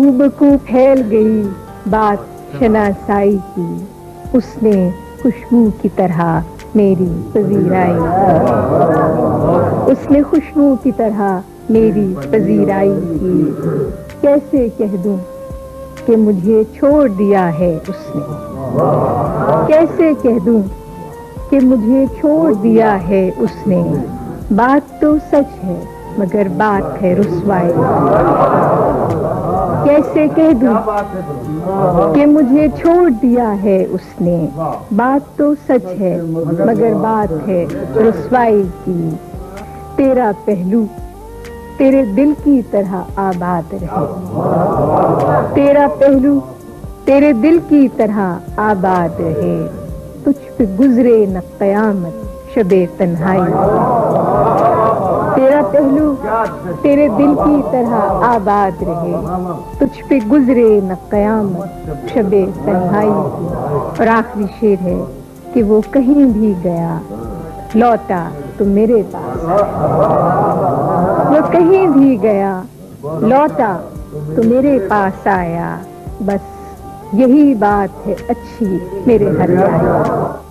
بکو پھیل گئی بات شناسائی کی، اس نے خوشبو کی طرح میری پذیرائی کی، اس نے خوشبو کی طرح میری پذیرائی کی۔ کیسے کہہ دوں کہ مجھے چھوڑ دیا ہے اس نے، کیسے کہہ دوں کہ مجھے چھوڑ دیا ہے اس نے، بات تو سچ ہے مگر بات ہے رسوائی۔ کیسے کہہ دوں کہ مجھے چھوڑ دیا ہے اس نے، بات تو سچ ہے مگر بات ہے رسوائی کی۔ تیرا پہلو تیرے دل کی طرح آباد رہے، تیرا پہلو تیرے دل کی طرح آباد رہے، تجھ پہ گزرے نہ قیامت شب تنہائی۔ تیرا پہلو تیرے دل کی طرح آباد رہے، تجھ پہ گزرے نہ قیامت شب تنہائی۔ اور آخری شعر ہے کہ وہ کہیں بھی گیا لوٹا تو میرے پاس آیا، وہ کہیں بھی گیا لوٹا تو میرے پاس آیا، بس یہی بات ہے اچھی میرے ہر جائے۔